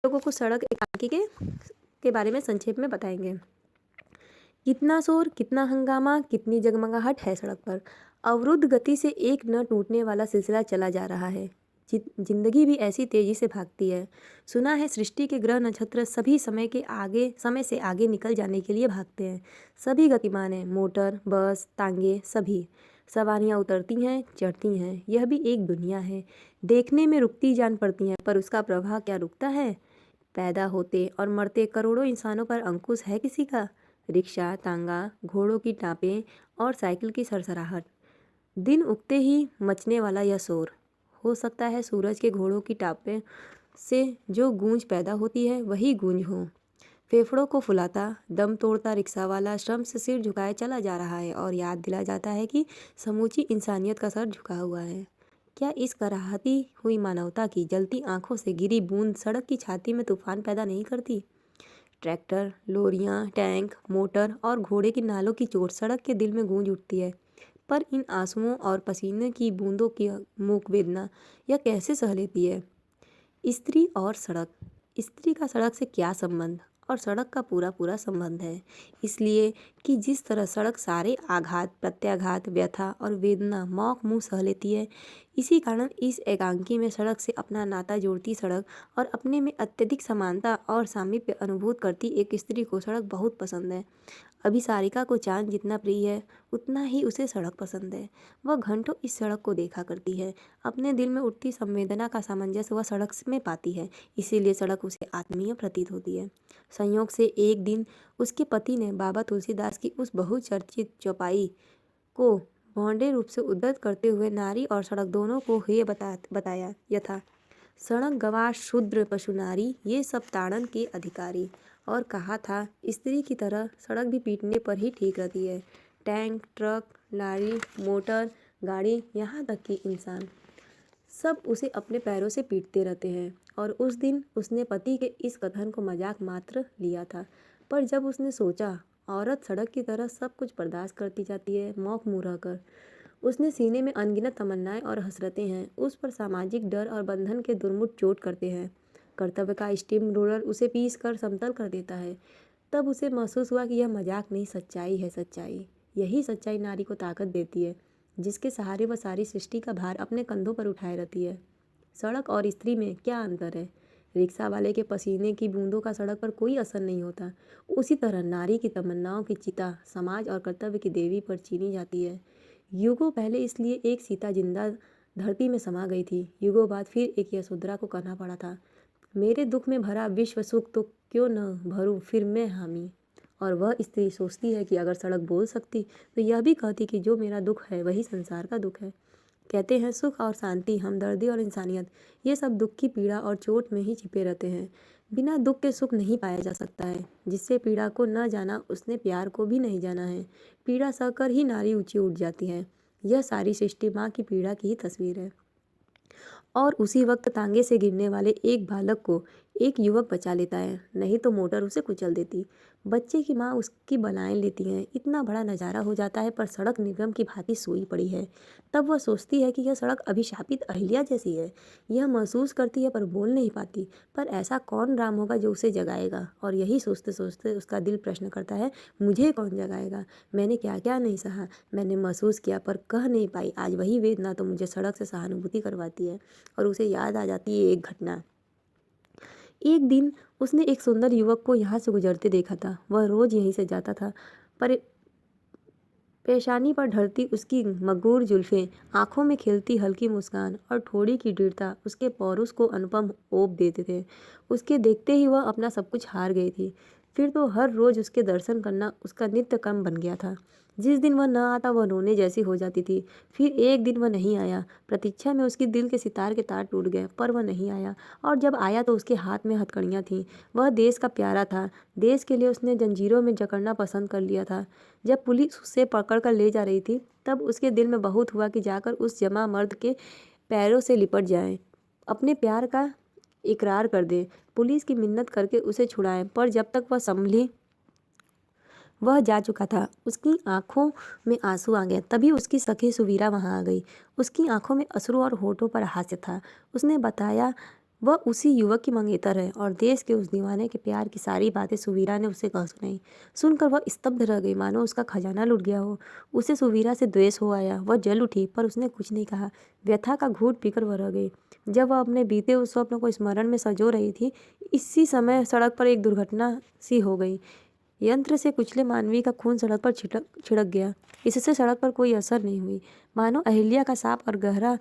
लोगों को सड़क एकांकी के बारे में संक्षेप में बताएंगे। कितना शोर, कितना हंगामा, कितनी जगमगाहट है सड़क पर। अवरुद्ध गति से एक न टूटने वाला सिलसिला चला जा रहा है। जिंदगी भी ऐसी तेजी से भागती है। सुना है सृष्टि के ग्रह नक्षत्र सभी समय से आगे निकल जाने के लिए भागते हैं। सभी गतिमान हैं, मोटर, बस, तांगे, सभी। सवारियां उतरती हैं, चढ़ती हैं। यह भी एक दुनिया है। देखने में रुकती जान पड़ती हैं, पर उसका प्रवाह क्या रुकता है? पैदा होते और मरते करोड़ों इंसानों पर अंकुश है किसी का? रिक्शा, तांगा, घोड़ों की टापें और साइकिल की सरसराहट। दिन उगते ही मचने वाला यह शोर। हो सकता है सूरज के घोड़ों की टापें से जो गूंज पैदा होती है वही गूंज हो। फेफड़ों को फुलाता, दम तोड़ता रिक्शा वाला श्रम से सिर झुकाए चला जा रहा है और याद दिला जाता है कि समूची इंसानियत का सर झुका हुआ है। क्या इस कराहती हुई मानवता की जलती आंखों से गिरी बूंद सड़क की छाती में तूफान पैदा नहीं करती? ट्रैक्टर, लोरियां, टैंक, मोटर और घोड़े की नालों की चोट सड़क के दिल में गूंज उठती है। पर इन आंसुओं और पसीने की बूंदों की मूक वेदना यह कैसे सह लेती है? स्त्री और सड़क। स्त्री का सड़क से क्या संबंध? और सड़क का पूरा पूरा संबंध है। इसलिए कि जिस तरह सड़क सारे आघात, प्रत्याघात, व्यथा और वेदना मौक मुँह सह लेती है, इसी कारण इस एकांकी में सड़क से अपना नाता जोड़ती सड़क और अपने में अत्यधिक समानता और सामीप्य अनुभूत करती एक स्त्री को सड़क बहुत पसंद है। अभिसारिका को चांद जितना प्रिय है, उतना ही उसे सड़क पसंद है। वह घंटों इस सड़क को देखा करती है। अपने दिल में उठती संवेदना का सामंजस्य वह सड़क में पाती है, इसीलिए सड़क उसे आत्मीय प्रतीत होती है। संयोग से एक दिन उसके पति ने बाबा तुलसीदास की उस बहुचर्चित चौपाई को भौंडे रूप से उद्धृत करते हुए नारी और सड़क दोनों को हेय बताया यथा सड़क गवार शूद्र पशु नारी ये सब ताड़न के अधिकारी। और कहा था स्त्री की तरह सड़क भी पीटने पर ही ठीक रहती है। टैंक, ट्रक, लॉरी, मोटर, गाड़ी, यहाँ तक कि इंसान सब उसे अपने पैरों से पीटते रहते हैं। और उस दिन उसने पति के इस कथन को मजाक मात्र लिया था। पर जब उसने सोचा औरत सड़क की तरह सब कुछ बर्दाश्त करती जाती है मौक मुँह रहकर, उसने सीने में अनगिनत तमन्नाएं और हसरतें हैं। उस पर सामाजिक डर और बंधन के दुर्मुठ चोट करते हैं। कर्तव्य का स्टीम रोलर उसे पीस कर समतल कर देता है। तब उसे महसूस हुआ कि यह मजाक नहीं, सच्चाई है। सच्चाई, यही सच्चाई नारी को ताकत देती है, जिसके सहारे वह सारी सृष्टि का भार अपने कंधों पर उठाए रहती है। सड़क और स्त्री में क्या अंतर है? रिक्शा वाले के पसीने की बूंदों का सड़क पर कोई असर नहीं होता। उसी तरह नारी की तमन्नाओं की चिता समाज और कर्तव्य की देवी पर चीनी जाती है। युगों पहले इसलिए एक सीता जिंदा धरती में समा गई थी। युगों बाद फिर एक यशोधरा को कहना पड़ा था, मेरे दुख में भरा विश्व सुख तो क्यों न भरूं फिर मैं हामी। और वह स्त्री सोचती है कि अगर सड़क बोल सकती तो यह भी कहती कि जो मेरा दुख है वही संसार का दुख है। कहते हैं सुख और शांति, हमदर्दी और इंसानियत, ये सब दुख की पीड़ा और चोट में ही छिपे रहते हैं। बिना दुख के सुख नहीं पाया जा सकता है। जिससे पीड़ा को न जाना उसने प्यार को भी नहीं जाना है। पीड़ा सहकर ही नारी ऊंची उठ जाती है। यह सारी सृष्टि माँ की पीड़ा की ही तस्वीर है। और उसी वक्त तांगे से गिरने वाले एक बालक को एक युवक बचा लेता है, नहीं तो मोटर उसे कुचल देती। बच्चे की माँ उसकी बलाएं लेती हैं। इतना बड़ा नज़ारा हो जाता है, पर सड़क निर्गम की भांति सोई पड़ी है। तब वह सोचती है कि यह सड़क अभिशापित अहिल्या जैसी है। यह महसूस करती है पर बोल नहीं पाती। पर ऐसा कौन राम होगा जो उसे जगाएगा? और यही सोचते सोचते उसका दिल प्रश्न करता है, मुझे कौन जगाएगा? मैंने क्या क्या नहीं सहा, मैंने महसूस किया पर कह नहीं पाई। आज वही वेदना तो मुझे सड़क से सहानुभूति करवाती है। और उसे याद आ जाती है एक घटना। एक दिन उसने एक सुंदर युवक को यहाँ से गुजरते देखा था। वह रोज यहीं से जाता था। पर पेशानी पर ढलती उसकी मगूर जुल्फें, आंखों में खिलती हल्की मुस्कान और ठोड़ी की दृढ़ता उसके पौरुष को अनुपम ओप देते थे। उसके देखते ही वह अपना सब कुछ हार गई थी। फिर तो हर रोज उसके दर्शन करना उसका नित्य कर्म बन गया था। जिस दिन वह न आता वह रोने जैसी हो जाती थी। फिर एक दिन वह नहीं आया। प्रतीक्षा में उसकी दिल के सितार के तार टूट गए, पर वह नहीं आया। और जब आया तो उसके हाथ में हथकड़ियाँ थीं। वह देश का प्यारा था। देश के लिए उसने जंजीरों में जकड़ना पसंद कर लिया था। जब पुलिस उसे पकड़ कर ले जा रही थी तब उसके दिल में बहुत हुआ कि जाकर उस जमा मर्द के पैरों से लिपट जाएं, अपने प्यार का इकरार कर दे, पुलिस की मिन्नत करके उसे छुड़ाएं। पर जब तक वह संभली वह जा चुका था। उसकी आंखों में आंसू आ गए। तभी उसकी सखी सुवीरा वहां आ गई। उसकी आंखों में अश्रु और होठों पर हास्य था। उसने बताया वह उसी युवक की मंगेतर है और देश के उस दीवाने के प्यार की सारी बातें सुवीरा ने उसे कह सुनाई। सुनकर वह स्तब्ध रह गई, मानो उसका खजाना लुट गया हो। उसे सुवीरा से द्वेष हो आया। वह जल उठी पर उसने कुछ नहीं कहा। व्यथा का घूंट पीकर वह रह गई। जब वह अपने बीते उस स्वप्न को स्मरण में संजो रही थी, इसी समय सड़क पर एक दुर्घटना सी हो गई। यंत्र से कुचले मानवी का खून सड़क पर छिड़क गया। इससे सड़क पर कोई असर नहीं हुई, मानो अहिल्या का सांप और गहरा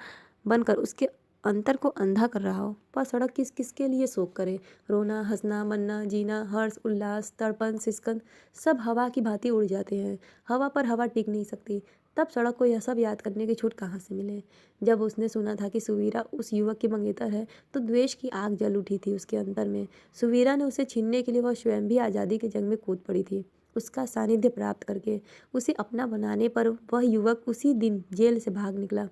बनकर उसके अंतर को अंधा कर रहा हो। पर सड़क किस किस के लिए शोक करे? रोना, हंसना, मरना, जीना, हर्ष, उल्लास, तड़पन, सिसकन सब हवा की भांति उड़ जाते हैं। हवा पर हवा टिक नहीं सकती। तब सड़क को यह सब याद करने की छूट कहाँ से मिले? जब उसने सुना था कि सुवीरा उस युवक की मंगेतर है, तो द्वेष की आग जल उठी थी उसके अंतर में। सुवीरा ने उसे छीनने के लिए वह स्वयं भी आज़ादी के जंग में कूद पड़ी थी। उसका सानिध्य प्राप्त करके उसे अपना बनाने पर वह युवक उसी दिन जेल से भाग निकला।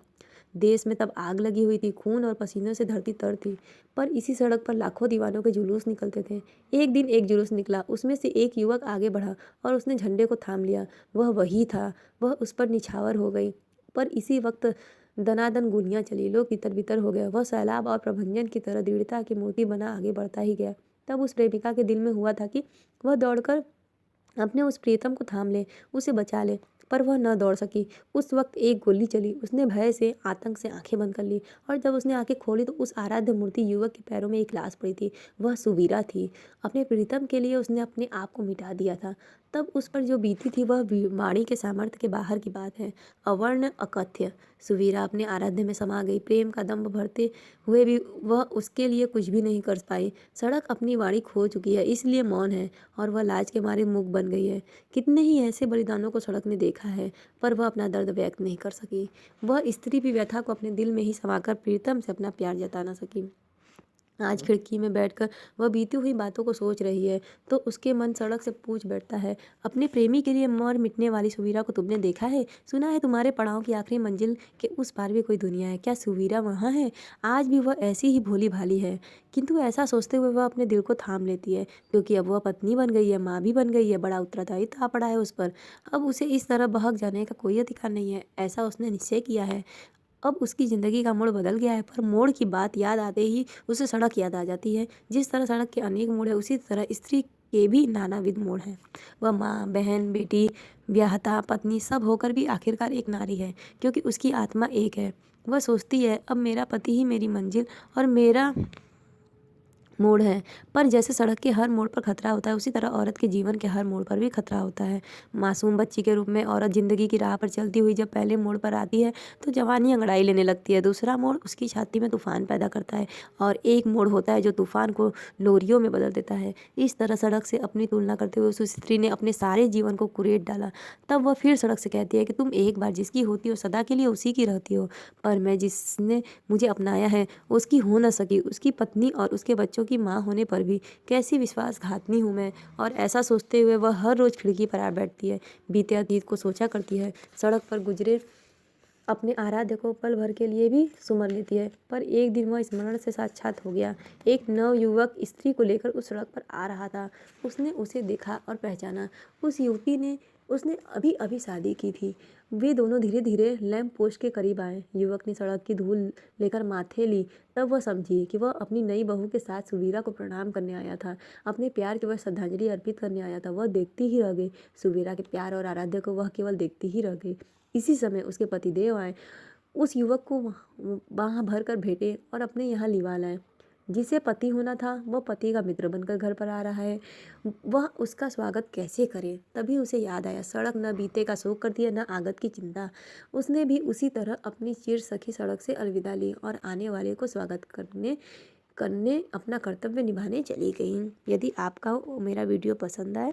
देश में तब आग लगी हुई थी, खून और पसीनों से धरती तर थी। पर इसी सड़क पर लाखों दीवानों के जुलूस निकलते थे। एक दिन एक जुलूस निकला, उसमें से एक युवक आगे बढ़ा और उसने झंडे को थाम लिया। वह वही था। वह उस पर निछावर हो गई। पर इसी वक्त दनादन गोलियां चली। लोग तितर बितर हो गए। वह सैलाब और प्रभंजन की तरह दृढ़ता की मूर्ति बना आगे बढ़ता ही गया। तब उस प्रेमिका के दिल में हुआ था कि वह दौड़कर अपने उस प्रियतम को थाम ले, उसे बचा ले। पर वह न दौड़ सकी। उस वक्त एक गोली चली। उसने भय से, आतंक से आंखें बंद कर ली और जब उसने आंखें खोली तो उस आराध्य मूर्ति युवक के पैरों में एक लाश पड़ी थी। वह सुवीरा थी। अपने प्रीतम के लिए उसने अपने आप को मिटा दिया था। तब उस पर जो बीती थी वह वाणी के सामर्थ्य के बाहर की बात है, अवर्ण, अकथ्य। सुवीरा अपने आराध्य में समा गई। प्रेम का दंभ भरते हुए भी वह उसके लिए कुछ भी नहीं कर पाई। सड़क अपनी वाणी खो चुकी है, इसलिए मौन है और वह लाज के मारे मूक बन गई है। कितने ही ऐसे बलिदानों को सड़क ने देखा है, पर वह अपना दर्द व्यक्त नहीं कर सकी। वह स्त्री भी व्यथा को अपने दिल में ही समाकर प्रीतम से अपना प्यार जता न सकी। आज खिड़की में बैठकर वह बीती हुई बातों को सोच रही है तो उसके मन सड़क से पूछ बैठता है, अपने प्रेमी के लिए मर मिटने वाली सुवीरा को तुमने देखा है? सुना है तुम्हारे पड़ाव की आखिरी मंजिल के उस पार भी कोई दुनिया है। क्या सुवीरा वहाँ है? आज भी वह ऐसी ही भोली भाली है। किंतु ऐसा सोचते हुए वह अपने दिल को थाम लेती है, क्योंकि अब वह पत्नी बन गई है, माँ भी बन गई है। बड़ा उत्तरदायित्व आ पड़ा है उस पर। अब उसे इस तरह बहक जाने का कोई अधिकार नहीं है, ऐसा उसने निश्चय किया है। अब उसकी ज़िंदगी का मोड़ बदल गया है। पर मोड़ की बात याद आते ही उसे सड़क याद आ जाती है। जिस तरह सड़क के अनेक मोड़ है, उसी तरह स्त्री के भी नानाविध मोड़ हैं। वह माँ, बहन, बेटी, ब्याहता, पत्नी सब होकर भी आखिरकार एक नारी है, क्योंकि उसकी आत्मा एक है। वह सोचती है, अब मेरा पति ही मेरी मंजिल और मेरा मोड़ है। पर जैसे सड़क के हर मोड़ पर खतरा होता है, उसी तरह औरत के जीवन के हर मोड़ पर भी खतरा होता है। मासूम बच्ची के रूप में औरत जिंदगी की राह पर चलती हुई जब पहले मोड़ पर आती है तो जवानी अंगड़ाई लेने लगती है। दूसरा मोड़ उसकी छाती में तूफान पैदा करता है और एक मोड़ होता है जो तूफान को लोरियों में बदल देता है। इस तरह सड़क से अपनी तुलना करते हुए उस स्त्री ने अपने सारे जीवन को कुरेद डाला। तब वह फिर सड़क से कहती है कि तुम एक बार जिसकी होती हो सदा के लिए उसी की रहती हो, पर मैं जिसने मुझे अपनाया है उसकी हो न सकी। उसकी पत्नी और उसके बच्चों की माँ होने पर भी कैसी विश्वासघातनी हूँ मैं। और ऐसा सोचते हुए वह हर रोज़ खिड़की पर आ बैठती है, बीते अतीत को सोचा करती है, सड़क पर गुजरे अपने आराध्य को पल भर के लिए भी सुमर लेती है। पर एक दिन वह स्मरण से साक्षात हो गया। एक नवयुवक स्त्री को लेकर उस सड़क पर आ रहा था। उसने उसे देखा और पहचाना। उस युवती ने उसने अभी अभी शादी की थी। वे दोनों धीरे धीरे लैंप पोस्ट के करीब आए। युवक ने सड़क की धूल लेकर माथे ली। तब वह समझी कि वह अपनी नई बहू के साथ सुवीरा को प्रणाम करने आया था, अपने प्यार की वह श्रद्धांजलि अर्पित करने आया था। वह देखती ही रह गई। सुवीरा के प्यार और आराध्य को वह केवल देखती ही रह गई। इसी समय उसके पतिदेव आए, उस युवक को बाह भर कर भेटे और अपने यहाँ लिवा लाए। जिसे पति होना था वह पति का मित्र बनकर घर पर आ रहा है। वह उसका स्वागत कैसे करे? तभी उसे याद आया, सड़क न बीते का शोक करती है, न आगत की चिंता। उसने भी उसी तरह अपनी चिर सखी सड़क से अलविदा ली और आने वाले को स्वागत करने करने अपना कर्तव्य निभाने चली गई। यदि आपका मेरा वीडियो पसंद आए